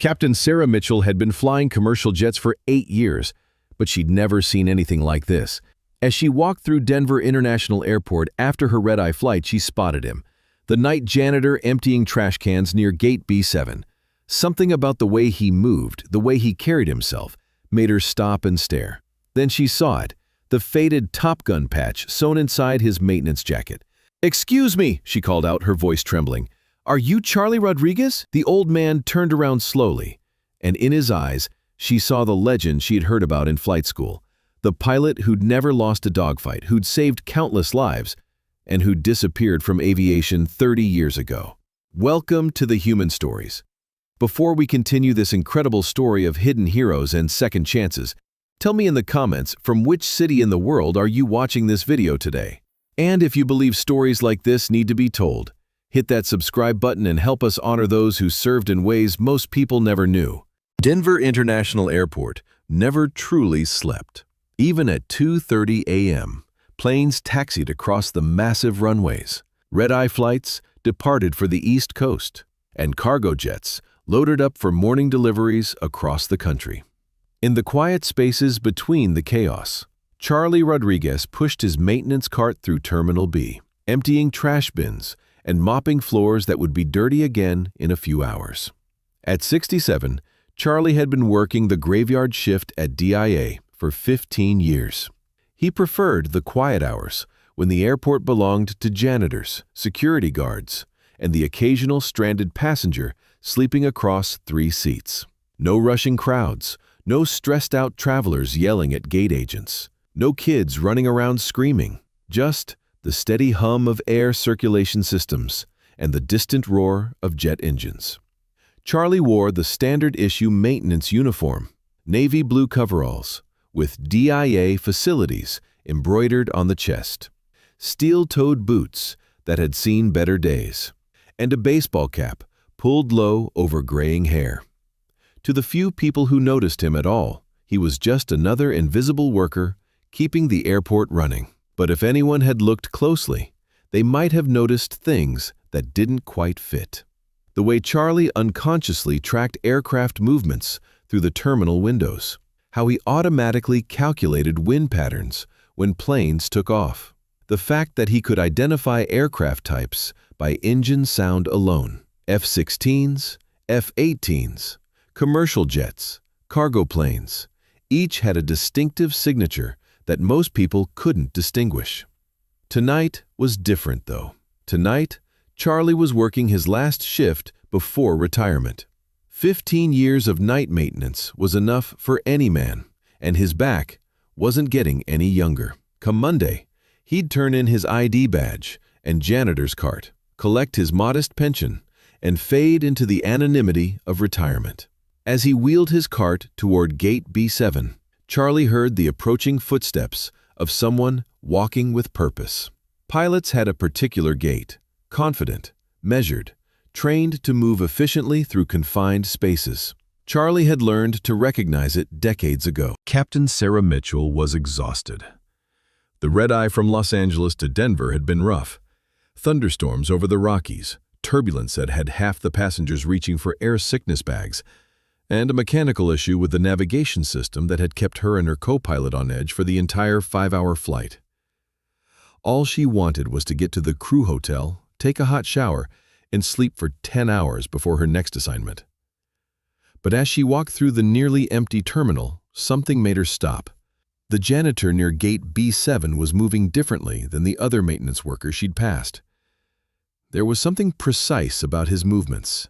Captain Sarah Mitchell had been flying commercial jets for 8 years, but she'd never seen anything like this. As she walked through Denver International Airport after her red-eye flight, she spotted him, the night janitor emptying trash cans near Gate B7. Something about the way he moved, the way he carried himself, made her stop and stare. Then she saw it, the faded Top Gun patch sewn inside his maintenance jacket. "Excuse me," she called out, her voice trembling. "Are you Charlie Rodriguez?" The old man turned around slowly, and in his eyes, she saw the legend she'd heard about in flight school. The pilot who'd never lost a dogfight, who'd saved countless lives, and who'd disappeared from aviation 30 years ago. Welcome to the Human Stories. Before we continue this incredible story of hidden heroes and second chances, tell me in the comments from which city in the world are you watching this video today? And if you believe stories like this need to be told, hit that subscribe button and help us honor those who served in ways most people never knew. Denver International Airport never truly slept. Even at 2:30 a.m., planes taxied across the massive runways. Red-eye flights departed for the East Coast, and cargo jets loaded up for morning deliveries across the country. In the quiet spaces between the chaos, Charlie Rodriguez pushed his maintenance cart through Terminal B, emptying trash bins and mopping floors that would be dirty again in a few hours. At 67, Charlie had been working the graveyard shift at DIA for 15 years. He preferred the quiet hours when the airport belonged to janitors, security guards, and the occasional stranded passenger sleeping across 3 seats. No rushing crowds, no stressed-out travelers yelling at gate agents, no kids running around screaming, just the steady hum of air circulation systems and the distant roar of jet engines. Charlie wore the standard-issue maintenance uniform, navy blue coveralls, with DIA facilities embroidered on the chest, steel-toed boots that had seen better days, and a baseball cap pulled low over graying hair. To the few people who noticed him at all, he was just another invisible worker keeping the airport running. But if anyone had looked closely, they might have noticed things that didn't quite fit. The way Charlie unconsciously tracked aircraft movements through the terminal windows, how he automatically calculated wind patterns when planes took off, the fact that he could identify aircraft types by engine sound alone. F-16s, F-18s, commercial jets, cargo planes, each had a distinctive signature that most people couldn't distinguish. Tonight was different, though. Tonight, Charlie was working his last shift before retirement. 15 years of night maintenance was enough for any man, and his back wasn't getting any younger. Come Monday, he'd turn in his ID badge and janitor's cart, collect his modest pension, and fade into the anonymity of retirement. As he wheeled his cart toward Gate B7, Charlie heard the approaching footsteps of someone walking with purpose. Pilots had a particular gait, confident, measured, trained to move efficiently through confined spaces. Charlie had learned to recognize it decades ago. Captain Sarah Mitchell was exhausted. The red-eye from Los Angeles to Denver had been rough. Thunderstorms over the Rockies, turbulence that had half the passengers reaching for air sickness bags, and a mechanical issue with the navigation system that had kept her and her co-pilot on edge for the entire 5-hour flight. All she wanted was to get to the crew hotel, take a hot shower, and sleep for 10 hours before her next assignment. But as she walked through the nearly empty terminal, something made her stop. The janitor near Gate B7 was moving differently than the other maintenance workers she'd passed. There was something precise about his movements,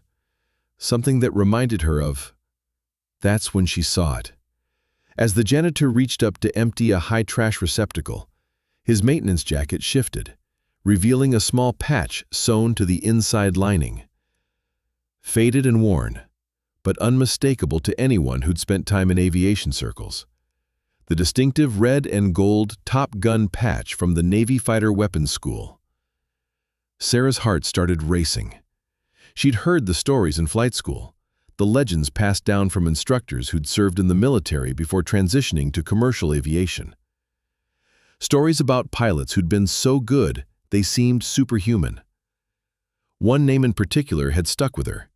something that reminded her of. That's when she saw it. As the janitor reached up to empty a high trash receptacle, his maintenance jacket shifted, revealing a small patch sewn to the inside lining. Faded and worn, but unmistakable to anyone who'd spent time in aviation circles. The distinctive red and gold Top Gun patch from the Navy Fighter Weapons School. Sarah's heart started racing. She'd heard the stories in flight school, the legends passed down from instructors who'd served in the military before transitioning to commercial aviation. Stories about pilots who'd been so good they seemed superhuman. One name in particular had stuck with her: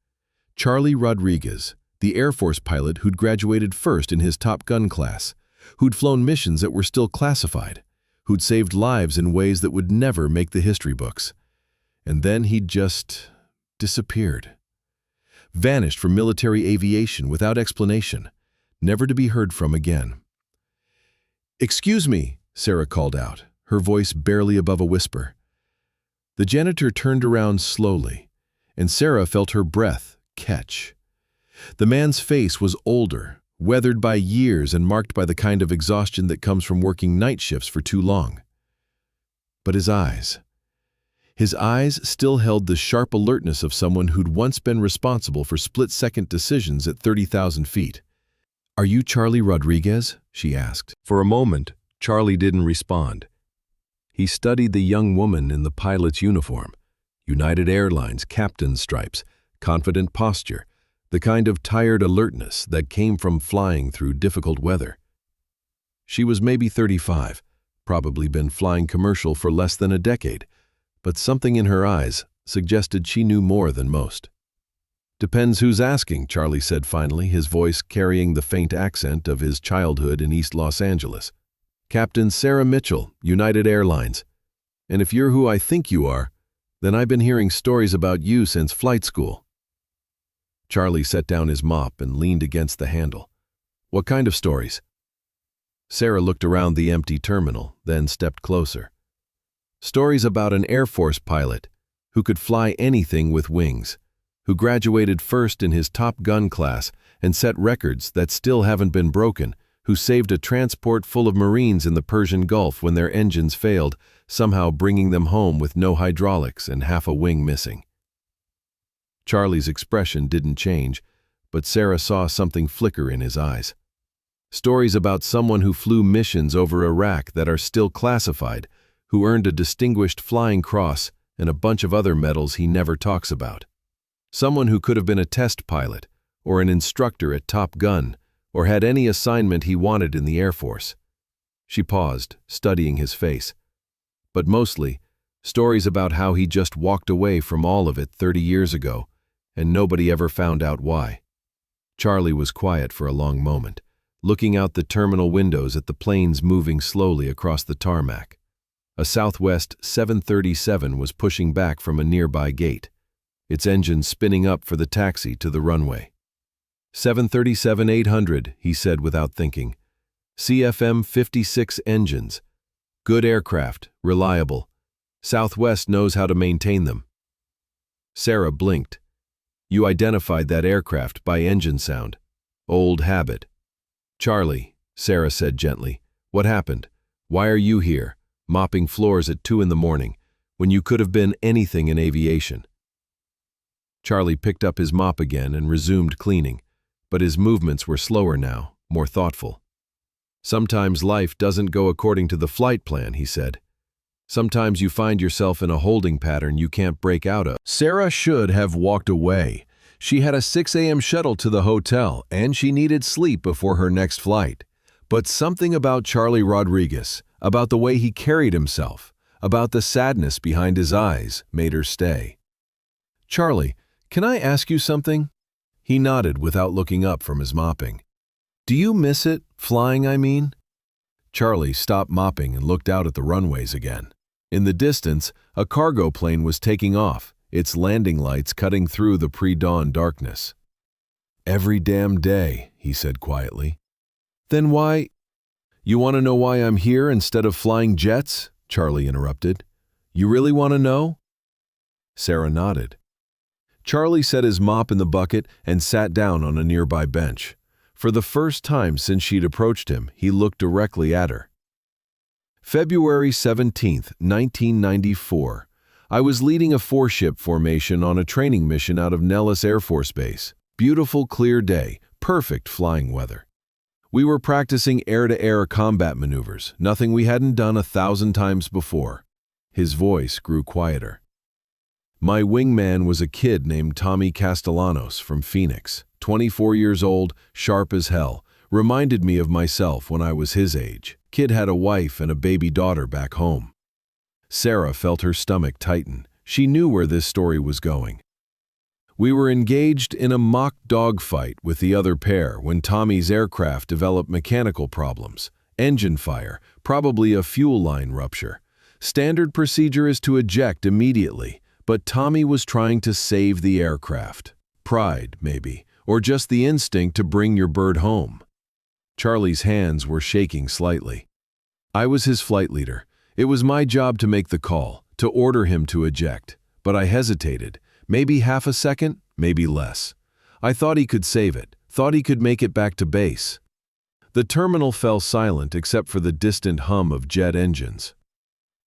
Charlie Rodriguez, the Air Force pilot who'd graduated first in his Top Gun class, who'd flown missions that were still classified, who'd saved lives in ways that would never make the history books. And then he'd just disappeared. Vanished from military aviation without explanation, never to be heard from again. "Excuse me," Sarah called out, her voice barely above a whisper. The janitor turned around slowly, and Sarah felt her breath catch. The man's face was older, weathered by years and marked by the kind of exhaustion that comes from working night shifts for too long. But his eyes still held the sharp alertness of someone who'd once been responsible for split-second decisions at 30,000 feet. "Are you Charlie Rodriguez?" she asked. For a moment, Charlie didn't respond. He studied the young woman in the pilot's uniform, United Airlines captain's stripes, confident posture, the kind of tired alertness that came from flying through difficult weather. She was maybe 35, probably been flying commercial for less than a decade, but something in her eyes suggested she knew more than most. "Depends who's asking," Charlie said finally, his voice carrying the faint accent of his childhood in East Los Angeles. "Captain Sarah Mitchell, United Airlines. And if you're who I think you are, then I've been hearing stories about you since flight school." Charlie set down his mop and leaned against the handle. "What kind of stories?" Sarah looked around the empty terminal, then stepped closer. "Stories about an Air Force pilot who could fly anything with wings, who graduated first in his Top Gun class and set records that still haven't been broken, who saved a transport full of Marines in the Persian Gulf when their engines failed, somehow bringing them home with no hydraulics and half a wing missing." Charlie's expression didn't change, but Sarah saw something flicker in his eyes. "Stories about someone who flew missions over Iraq that are still classified, who earned a Distinguished Flying Cross and a bunch of other medals he never talks about. Someone who could have been a test pilot, or an instructor at Top Gun, or had any assignment he wanted in the Air Force." She paused, studying his face. "But mostly, stories about how he just walked away from all of it 30 years ago, and nobody ever found out why." Charlie was quiet for a long moment, looking out the terminal windows at the planes moving slowly across the tarmac. A Southwest 737 was pushing back from a nearby gate, its engine spinning up for the taxi to the runway. 737-800, he said without thinking. CFM 56 engines. Good aircraft, reliable. Southwest knows how to maintain them. Sarah blinked. "You identified that aircraft by engine sound. Old habit." "Charlie," Sarah said gently, "what happened? Why are you here, mopping floors at 2 in the morning, when you could have been anything in aviation?" Charlie picked up his mop again and resumed cleaning, but his movements were slower now, more thoughtful. "Sometimes life doesn't go according to the flight plan," he said. "Sometimes you find yourself in a holding pattern you can't break out of." Sarah should have walked away. She had a 6 a.m. shuttle to the hotel, and she needed sleep before her next flight. But something about Charlie Rodriguez, about the way he carried himself, about the sadness behind his eyes, made her stay. "Charlie, can I ask you something?" He nodded without looking up from his mopping. "Do you miss it, flying, I mean?" Charlie stopped mopping and looked out at the runways again. In the distance, a cargo plane was taking off, its landing lights cutting through the pre-dawn darkness. "Every damn day," he said quietly. "Then why—" "You want to know why I'm here instead of flying jets?" Charlie interrupted. "You really want to know?" Sarah nodded. Charlie set his mop in the bucket and sat down on a nearby bench. For the first time since she'd approached him, he looked directly at her. "February 17th, 1994. I was leading a 4-ship formation on a training mission out of Nellis Air Force Base. Beautiful, clear day, perfect flying weather. We were practicing air-to-air combat maneuvers, nothing we hadn't done 1,000 times before." His voice grew quieter. "My wingman was a kid named Tommy Castellanos from Phoenix, 24 years old, sharp as hell, reminded me of myself when I was his age. Kid had a wife and a baby daughter back home." Sarah felt her stomach tighten. She knew where this story was going. We were engaged in a mock dogfight with the other pair when Tommy's aircraft developed mechanical problems. Engine fire, probably a fuel line rupture. Standard procedure is to eject immediately, but Tommy was trying to save the aircraft. Pride, maybe, or just the instinct to bring your bird home. Charlie's hands were shaking slightly. I was his flight leader. It was my job to make the call, to order him to eject. But I hesitated. Maybe half a second, maybe less. I thought he could save it, thought he could make it back to base. The terminal fell silent except for the distant hum of jet engines.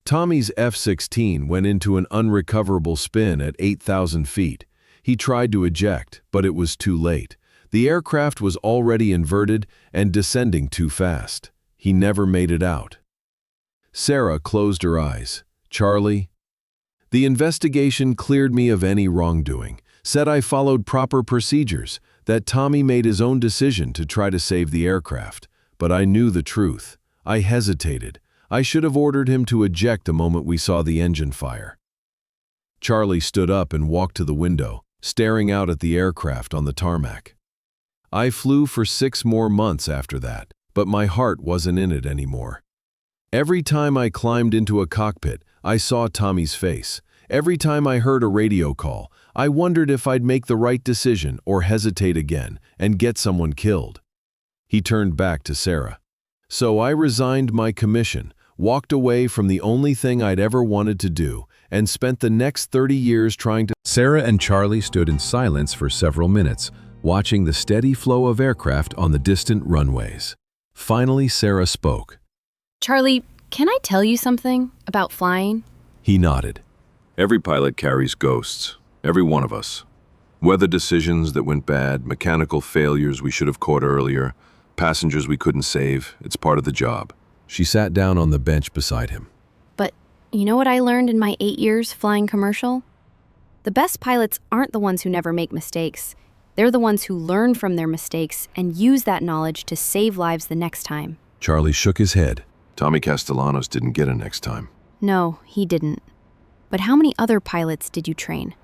Tommy's F-16 went into an unrecoverable spin at 8,000 feet. He tried to eject, but it was too late. The aircraft was already inverted and descending too fast. He never made it out. Sarah closed her eyes. Charlie? The investigation cleared me of any wrongdoing, said I followed proper procedures, that Tommy made his own decision to try to save the aircraft. But I knew the truth. I hesitated. I should have ordered him to eject the moment we saw the engine fire. Charlie stood up and walked to the window, staring out at the aircraft on the tarmac. I flew for 6 more months after that, but my heart wasn't in it anymore. Every time I climbed into a cockpit, I saw Tommy's face. Every time I heard a radio call, I wondered if I'd make the right decision or hesitate again and get someone killed. He turned back to Sarah. So I resigned my commission, walked away from the only thing I'd ever wanted to do, and spent the next 30 years trying to... Sarah and Charlie stood in silence for several minutes, watching the steady flow of aircraft on the distant runways. Finally, Sarah spoke. Charlie, can I tell you something about flying? He nodded. Every pilot carries ghosts, every one of us. Weather decisions that went bad, mechanical failures we should have caught earlier, passengers we couldn't save, it's part of the job. She sat down on the bench beside him. But you know what I learned in my 8 years flying commercial? The best pilots aren't the ones who never make mistakes. They're the ones who learn from their mistakes and use that knowledge to save lives the next time. Charlie shook his head. Tommy Castellanos didn't get a next time. No, he didn't. But how many other pilots did you train?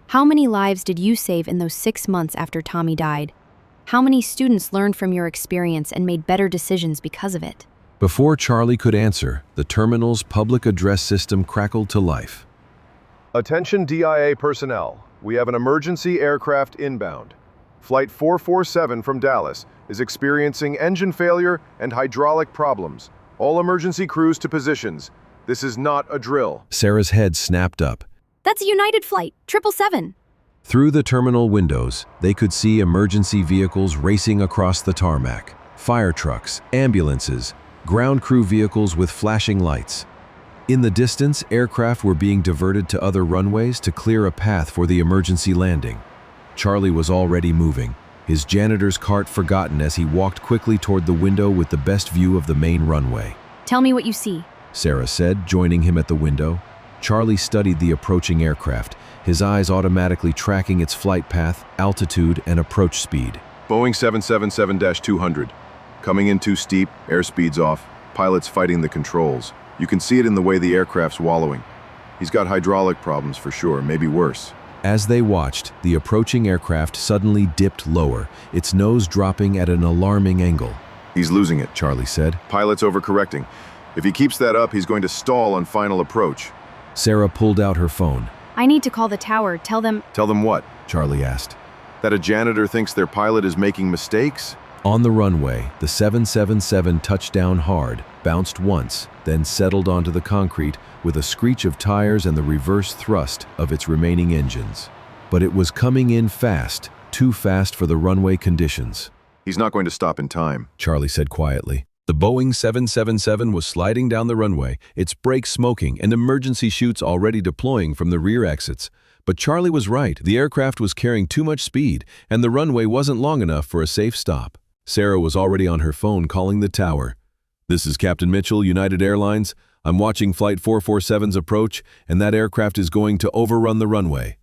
How many lives did you save in those 6 months after Tommy died? How many students learned from your experience and made better decisions because of it? Before Charlie could answer, the terminal's public address system crackled to life. Attention DIA personnel. We have an emergency aircraft inbound. Flight 447 from Dallas is experiencing engine failure and hydraulic problems. All emergency crews to positions. This is not a drill. Sarah's head snapped up. That's a United flight, 777. Through the terminal windows, they could see emergency vehicles racing across the tarmac. Fire trucks, ambulances, ground crew vehicles with flashing lights. In the distance, aircraft were being diverted to other runways to clear a path for the emergency landing. Charlie was already moving, his janitor's cart forgotten as he walked quickly toward the window with the best view of the main runway. Tell me what you see, Sarah said, joining him at the window. Charlie studied the approaching aircraft, his eyes automatically tracking its flight path, altitude, and approach speed. Boeing 777-200. Coming in too steep, airspeed's off, pilots fighting the controls. You can see it in the way the aircraft's wallowing. He's got hydraulic problems for sure, maybe worse. As they watched, the approaching aircraft suddenly dipped lower, its nose dropping at an alarming angle. He's losing it, Charlie said. Pilot's overcorrecting. If he keeps that up, he's going to stall on final approach. Sarah pulled out her phone. I need to call the tower, tell them... Tell them what? Charlie asked. That a janitor thinks their pilot is making mistakes? On the runway, the 777 touched down hard, bounced once, then settled onto the concrete with a screech of tires and the reverse thrust of its remaining engines. But it was coming in fast, too fast for the runway conditions. He's not going to stop in time, Charlie said quietly. The Boeing 777 was sliding down the runway, its brakes smoking and emergency chutes already deploying from the rear exits. But Charlie was right, the aircraft was carrying too much speed and the runway wasn't long enough for a safe stop. Sarah was already on her phone calling the tower. This is Captain Mitchell, United Airlines. I'm watching Flight 447's approach, and that aircraft is going to overrun the runway.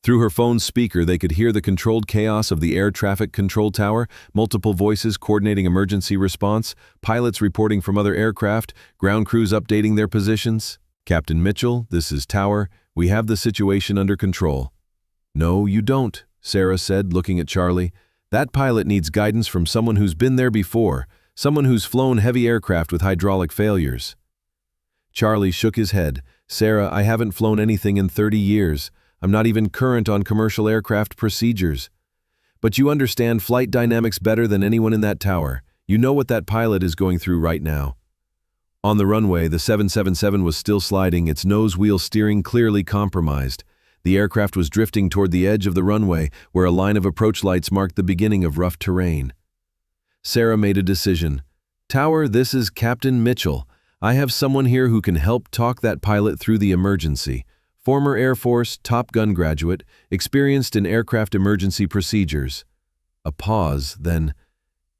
Through her phone's speaker, they could hear the controlled chaos of the air traffic control tower, multiple voices coordinating emergency response, pilots reporting from other aircraft, ground crews updating their positions. Captain Mitchell, this is Tower. We have the situation under control. "No, you don't," Sarah said, looking at Charlie. "That pilot needs guidance from someone who's been there before, someone who's flown heavy aircraft with hydraulic failures." Charlie shook his head. "Sarah, I haven't flown anything in 30 years. I'm not even current on commercial aircraft procedures. But you understand flight dynamics better than anyone in that tower. You know what that pilot is going through right now." On the runway, the 777 was still sliding, its nose wheel steering clearly compromised. The aircraft was drifting toward the edge of the runway, where a line of approach lights marked the beginning of rough terrain. Sarah made a decision. "Tower, this is Captain Mitchell. I have someone here who can help talk that pilot through the emergency. Former Air Force, Top Gun graduate, experienced in aircraft emergency procedures." A pause, then,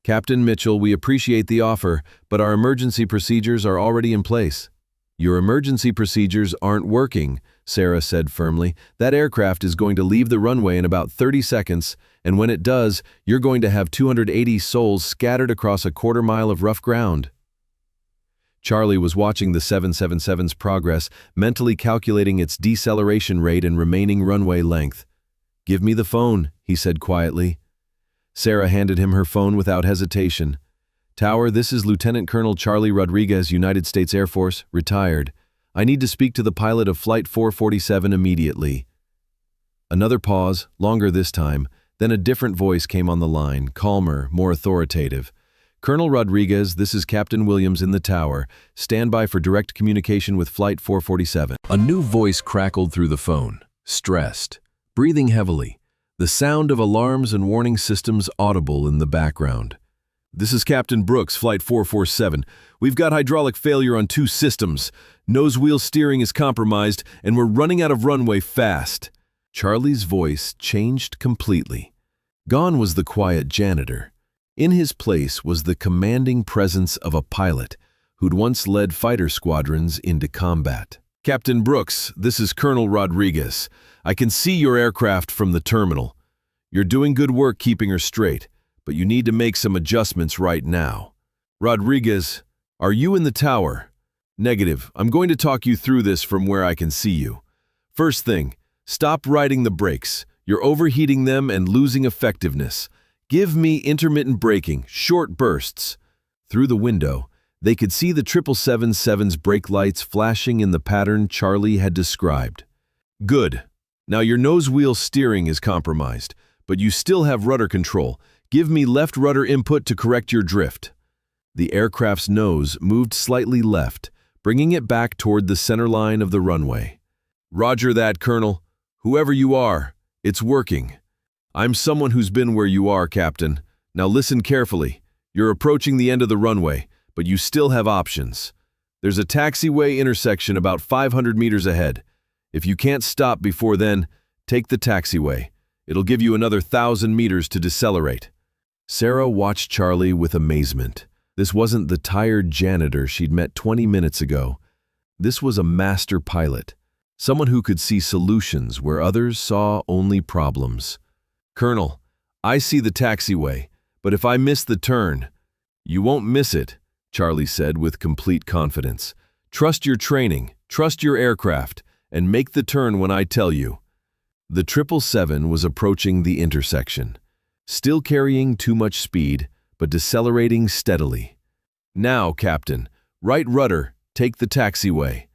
"Captain Mitchell, we appreciate the offer, but our emergency procedures are already in place." "Your emergency procedures aren't working," Sarah said firmly. "That aircraft is going to leave the runway in about 30 seconds, and when it does, you're going to have 280 souls scattered across a quarter-mile of rough ground." Charlie was watching the 777's progress, mentally calculating its deceleration rate and remaining runway length. "Give me the phone," he said quietly. Sarah handed him her phone without hesitation. "Tower, this is Lieutenant Colonel Charlie Rodriguez, United States Air Force, retired. I need to speak to the pilot of Flight 447 immediately." Another pause, longer this time, then a different voice came on the line, calmer, more authoritative. "Colonel Rodriguez, this is Captain Williams in the tower. Stand by for direct communication with Flight 447. A new voice crackled through the phone, stressed, breathing heavily, the sound of alarms and warning systems audible in the background. "This is Captain Brooks, Flight 447. We've got hydraulic failure on 2 systems. Nose wheel steering is compromised, and we're running out of runway fast." Charlie's voice changed completely. Gone was the quiet janitor. In his place was the commanding presence of a pilot who'd once led fighter squadrons into combat. "Captain Brooks, this is Colonel Rodriguez. I can see your aircraft from the terminal. You're doing good work keeping her straight, but you need to make some adjustments right now." "Rodriguez, are you in the tower?" "Negative. I'm going to talk you through this from where I can see you. First thing, stop riding the brakes. You're overheating them and losing effectiveness. Give me intermittent braking, short bursts." Through the window, they could see the 777's brake lights flashing in the pattern Charlie had described. "Good. Now your nose wheel steering is compromised, but you still have rudder control. Give me left rudder input to correct your drift." The aircraft's nose moved slightly left, bringing it back toward the center line of the runway. "Roger that, Colonel. Whoever you are, it's working. I'm someone who's been where you are, Captain. Now listen carefully. You're approaching the end of the runway, but you still have options. There's a taxiway intersection about 500 meters ahead. If you can't stop before then, take the taxiway. It'll give you another 1,000 meters to decelerate." Sarah watched Charlie with amazement. This wasn't the tired janitor she'd met 20 minutes ago. This was a master pilot, someone who could see solutions where others saw only problems. "Colonel, I see the taxiway, but if I miss the turn—" "You won't miss it," Charlie said with complete confidence. "Trust your training, trust your aircraft, and make the turn when I tell you." The 777 was approaching the intersection, still carrying too much speed, but decelerating steadily. "Now, Captain, right rudder, take the taxiway."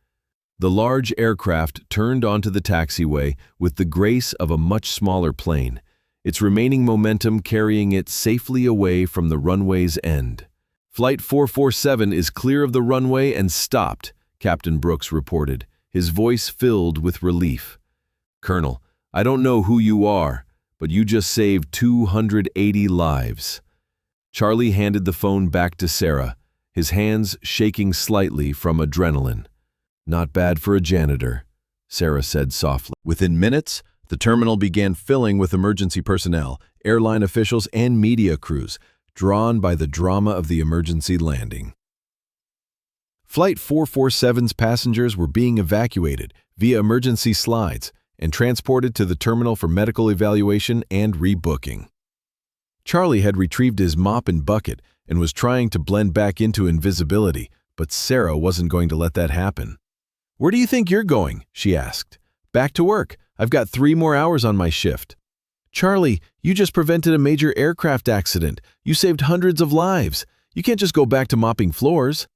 The large aircraft turned onto the taxiway with the grace of a much smaller plane, its remaining momentum carrying it safely away from the runway's end. "Flight 447 is clear of the runway and stopped," Captain Brooks reported, his voice filled with relief. "Colonel, I don't know who you are, but you just saved 280 lives." Charlie handed the phone back to Sarah, his hands shaking slightly from adrenaline. "Not bad for a janitor," Sarah said softly. Within minutes, the terminal began filling with emergency personnel, airline officials, and media crews, drawn by the drama of the emergency landing. Flight 447's passengers were being evacuated via emergency slides and transported to the terminal for medical evaluation and rebooking. Charlie had retrieved his mop and bucket and was trying to blend back into invisibility, but Sarah wasn't going to let that happen. "Where do you think you're going?" she asked. "Back to work. I've got 3 more hours on my shift. Charlie, you just prevented a major aircraft accident. You saved hundreds of lives. You can't just go back to mopping floors.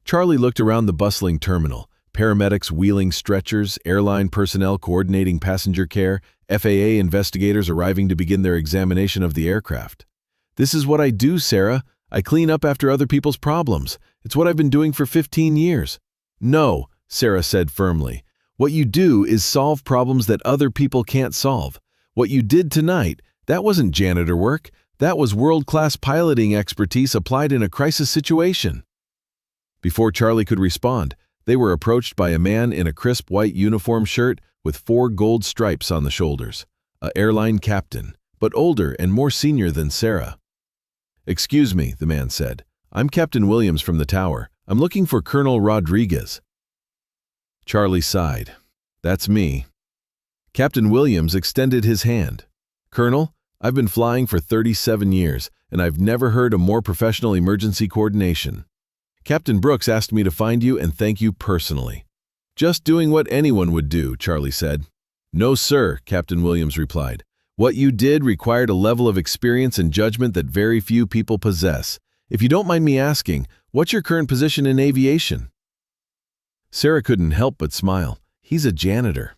Charlie looked around the bustling terminal. Paramedics wheeling stretchers, airline personnel coordinating passenger care, FAA investigators arriving to begin their examination of the aircraft. This is what I do, Sarah. I clean up after other people's problems. It's what I've been doing for 15 years. No, Sarah said firmly. What you do is solve problems that other people can't solve. What you did tonight, that wasn't janitor work. That was world-class piloting expertise applied in a crisis situation. Before Charlie could respond, they were approached by a man in a crisp white uniform shirt with 4 gold stripes on the shoulders, an airline captain, but older and more senior than Sarah. "Excuse me," the man said. "I'm Captain Williams from the tower. I'm looking for Colonel Rodriguez." Charlie sighed. "That's me." Captain Williams extended his hand. "Colonel, I've been flying for 37 years, and I've never heard of more professional emergency coordination. Captain Brooks asked me to find you and thank you personally." "Just doing what anyone would do," Charlie said. "No, sir," Captain Williams replied. "What you did required a level of experience and judgment that very few people possess. If you don't mind me asking, what's your current position in aviation?" Sarah couldn't help but smile. "He's a janitor."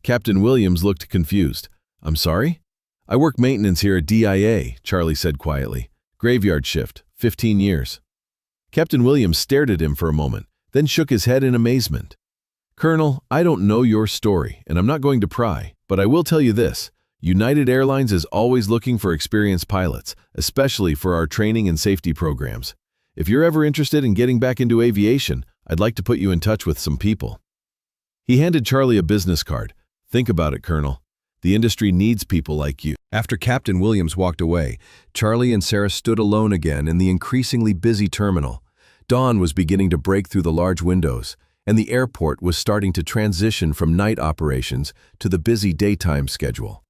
Captain Williams looked confused. "I'm sorry?" "I work maintenance here at DIA," Charlie said quietly. "Graveyard shift, 15 years. Captain Williams stared at him for a moment, then shook his head in amazement. "Colonel, I don't know your story, and I'm not going to pry, but I will tell you this. United Airlines is always looking for experienced pilots, especially for our training and safety programs. If you're ever interested in getting back into aviation, I'd like to put you in touch with some people." He handed Charlie a business card. "Think about it, Colonel. The industry needs people like you." After Captain Williams walked away, Charlie and Sarah stood alone again in the increasingly busy terminal. Dawn was beginning to break through the large windows, and the airport was starting to transition from night operations to the busy daytime schedule.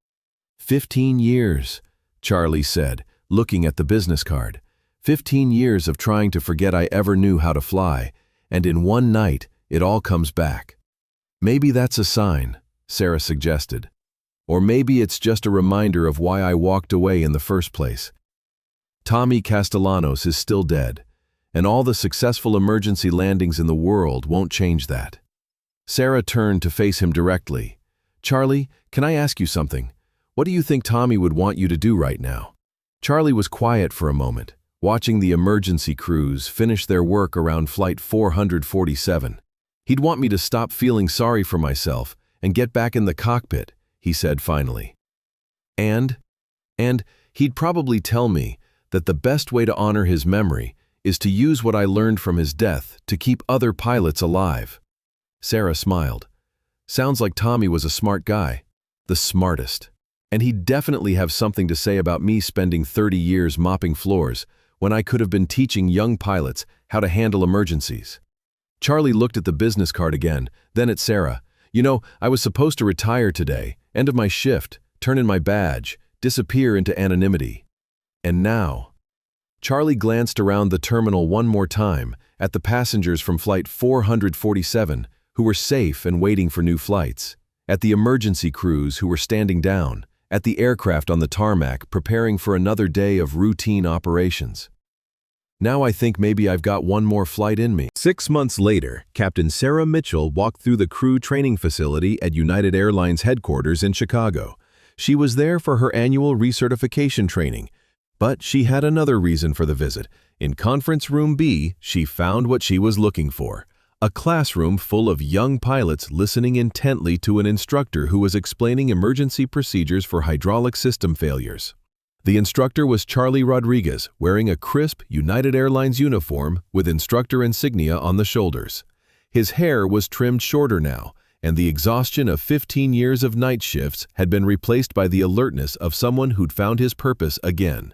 15 years, Charlie said, looking at the business card. 15 years of trying to forget I ever knew how to fly, and in one night, it all comes back. "Maybe that's a sign," Sarah suggested. "Or maybe it's just a reminder of why I walked away in the first place. Tommy Castellanos is still dead, and all the successful emergency landings in the world won't change that." Sarah turned to face him directly. "Charlie, can I ask you something? What do you think Tommy would want you to do right now?" Charlie was quiet for a moment, watching the emergency crews finish their work around Flight 447. "He'd want me to stop feeling sorry for myself and get back in the cockpit," he said finally. And he'd probably tell me that the best way to honor his memory is to use what I learned from his death to keep other pilots alive. Sarah smiled. "Sounds like Tommy was a smart guy. The smartest. And he'd definitely have something to say about me spending 30 years mopping floors when I could have been teaching young pilots how to handle emergencies." Charlie looked at the business card again, then at Sarah. "You know, I was supposed to retire today, end of my shift, turn in my badge, disappear into anonymity. And now..." Charlie glanced around the terminal one more time at the passengers from Flight 447 who were safe and waiting for new flights, at the emergency crews who were standing down, at the aircraft on the tarmac preparing for another day of routine operations. "Now I think maybe I've got one more flight in me." 6 months later, Captain Sarah Mitchell walked through the crew training facility at United Airlines headquarters in Chicago. She was there for her annual recertification training, but she had another reason for the visit. In Conference Room B, she found what she was looking for: a classroom full of young pilots listening intently to an instructor who was explaining emergency procedures for hydraulic system failures. The instructor was Charlie Rodriguez, wearing a crisp United Airlines uniform with instructor insignia on the shoulders. His hair was trimmed shorter now, and the exhaustion of 15 years of night shifts had been replaced by the alertness of someone who'd found his purpose again.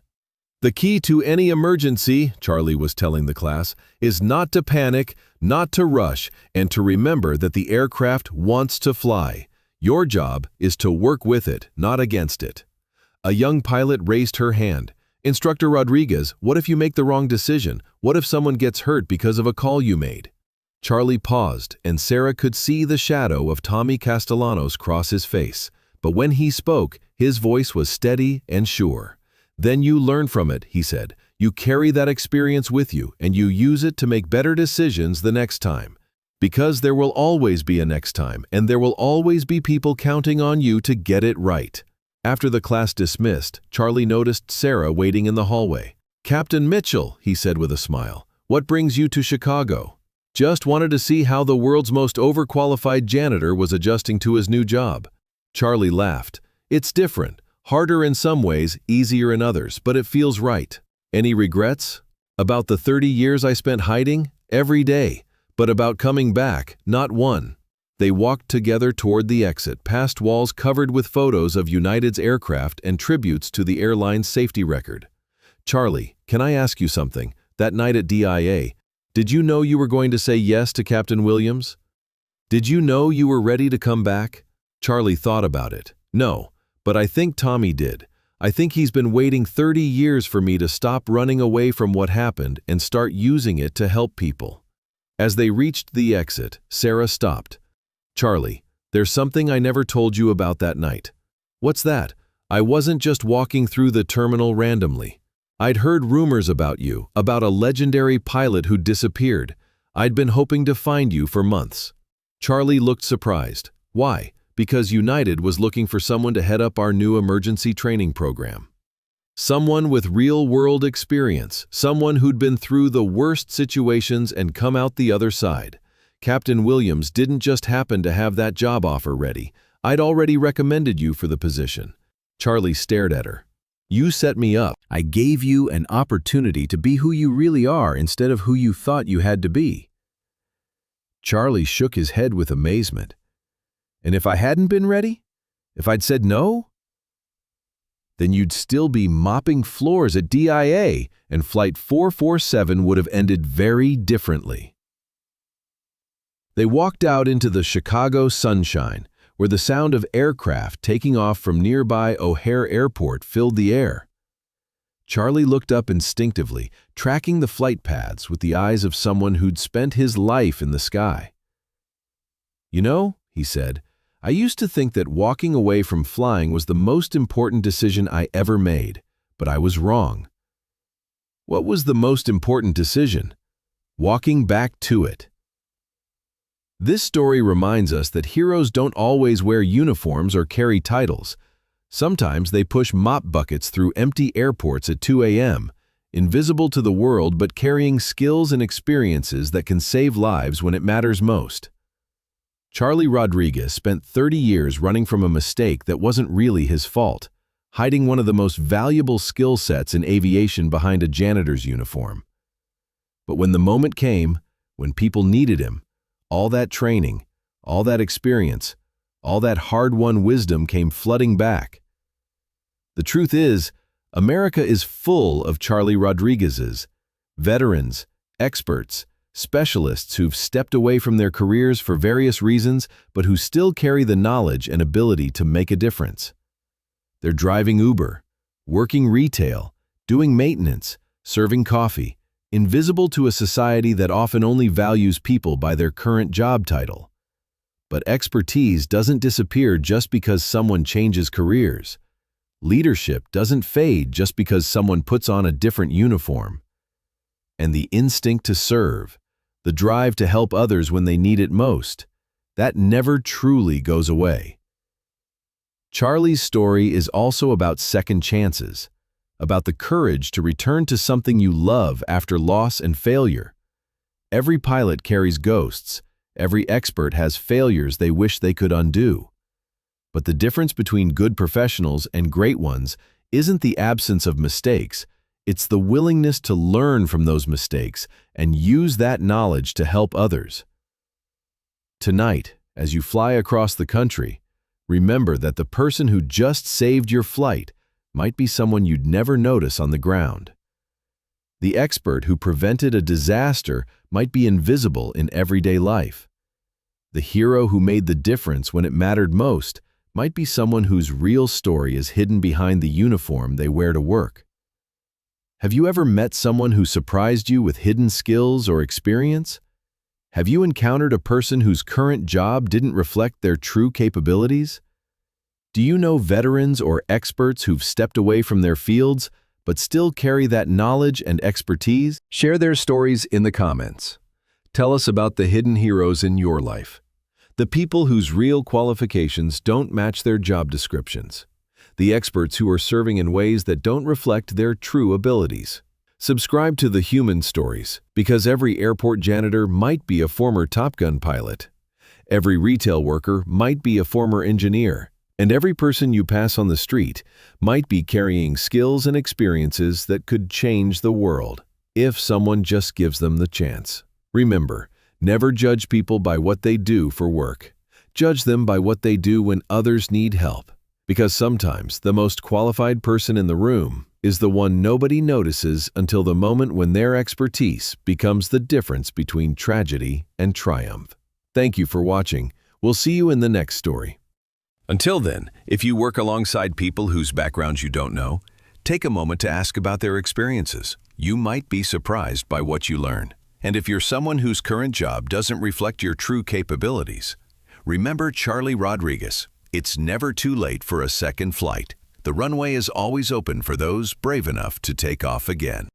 "The key to any emergency," Charlie was telling the class, "is not to panic, not to rush, and to remember that the aircraft wants to fly. Your job is to work with it, not against it." A young pilot raised her hand. "Instructor Rodriguez, what if you make the wrong decision? What if someone gets hurt because of a call you made?" Charlie paused, and Sarah could see the shadow of Tommy Castellanos cross his face. But when he spoke, his voice was steady and sure. "Then you learn from it," he said. "You carry that experience with you, and you use it to make better decisions the next time. Because there will always be a next time, and there will always be people counting on you to get it right." After the class dismissed, Charlie noticed Sarah waiting in the hallway. "Captain Mitchell," he said with a smile, "what brings you to Chicago?" "Just wanted to see how the world's most overqualified janitor was adjusting to his new job." Charlie laughed. "It's different. Harder in some ways, easier in others, but it feels right." "Any regrets?" "About the 30 years I spent hiding? Every day. But about coming back, not one." They walked together toward the exit, past walls covered with photos of United's aircraft and tributes to the airline's safety record. "Charlie, can I ask you something? That night at DIA, did you know you were going to say yes to Captain Williams? Did you know you were ready to come back?" Charlie thought about it. "No, but I think Tommy did. I think he's been waiting 30 years for me to stop running away from what happened and start using it to help people." As they reached the exit, Sarah stopped. "Charlie, there's something I never told you about that night." "What's that?" "I wasn't just walking through the terminal randomly. I'd heard rumors about you, about a legendary pilot who disappeared. I'd been hoping to find you for months." Charlie looked surprised. "Why?" "Because United was looking for someone to head up our new emergency training program. Someone with real-world experience, someone who'd been through the worst situations and come out the other side. Captain Williams didn't just happen to have that job offer ready. I'd already recommended you for the position." Charlie stared at her. "You set me up. I gave you an opportunity to be who you really are instead of who you thought you had to be." Charlie shook his head with amazement. "And if I hadn't been ready? If I'd said no? Then you'd still be mopping floors at DIA, and Flight 447 would have ended very differently." They walked out into the Chicago sunshine, where the sound of aircraft taking off from nearby O'Hare Airport filled the air. Charlie looked up instinctively, tracking the flight paths with the eyes of someone who'd spent his life in the sky. "You know," he said, "I used to think that walking away from flying was the most important decision I ever made, but I was wrong." "What was the most important decision?" "Walking back to it." This story reminds us that heroes don't always wear uniforms or carry titles. Sometimes they push mop buckets through empty airports at 2 a.m., invisible to the world but carrying skills and experiences that can save lives when it matters most. Charlie Rodriguez spent 30 years running from a mistake that wasn't really his fault, hiding one of the most valuable skill sets in aviation behind a janitor's uniform. But when the moment came, when people needed him, all that training, all that experience, all that hard-won wisdom came flooding back. The truth is, America is full of Charlie Rodriguezes, veterans, experts, specialists who've stepped away from their careers for various reasons but who still carry the knowledge and ability to make a difference. They're driving Uber, working retail, doing maintenance, serving coffee, invisible to a society that often only values people by their current job title. But expertise doesn't disappear just because someone changes careers. Leadership doesn't fade just because someone puts on a different uniform. And the instinct to serve, the drive to help others when they need it most, that never truly goes away. Charlie's story is also about second chances, about the courage to return to something you love after loss and failure. Every pilot carries ghosts. Every expert has failures they wish they could undo. But the difference between good professionals and great ones isn't the absence of mistakes. It's the willingness to learn from those mistakes and use that knowledge to help others. Tonight, as you fly across the country, remember that the person who just saved your flight might be someone you'd never notice on the ground. The expert who prevented a disaster might be invisible in everyday life. The hero who made the difference when it mattered most might be someone whose real story is hidden behind the uniform they wear to work. Have you ever met someone who surprised you with hidden skills or experience? Have you encountered a person whose current job didn't reflect their true capabilities? Do you know veterans or experts who've stepped away from their fields but still carry that knowledge and expertise? Share their stories in the comments. Tell us about the hidden heroes in your life, the people whose real qualifications don't match their job descriptions, the experts who are serving in ways that don't reflect their true abilities. Subscribe to The Human Stories, because every airport janitor might be a former Top Gun pilot. Every retail worker might be a former engineer. And every person you pass on the street might be carrying skills and experiences that could change the world, if someone just gives them the chance. Remember, never judge people by what they do for work. Judge them by what they do when others need help. Because sometimes the most qualified person in the room is the one nobody notices until the moment when their expertise becomes the difference between tragedy and triumph. Thank you for watching. We'll see you in the next story. Until then, if you work alongside people whose backgrounds you don't know, take a moment to ask about their experiences. You might be surprised by what you learn. And if you're someone whose current job doesn't reflect your true capabilities, remember Charlie Rodriguez. It's never too late for a second flight. The runway is always open for those brave enough to take off again.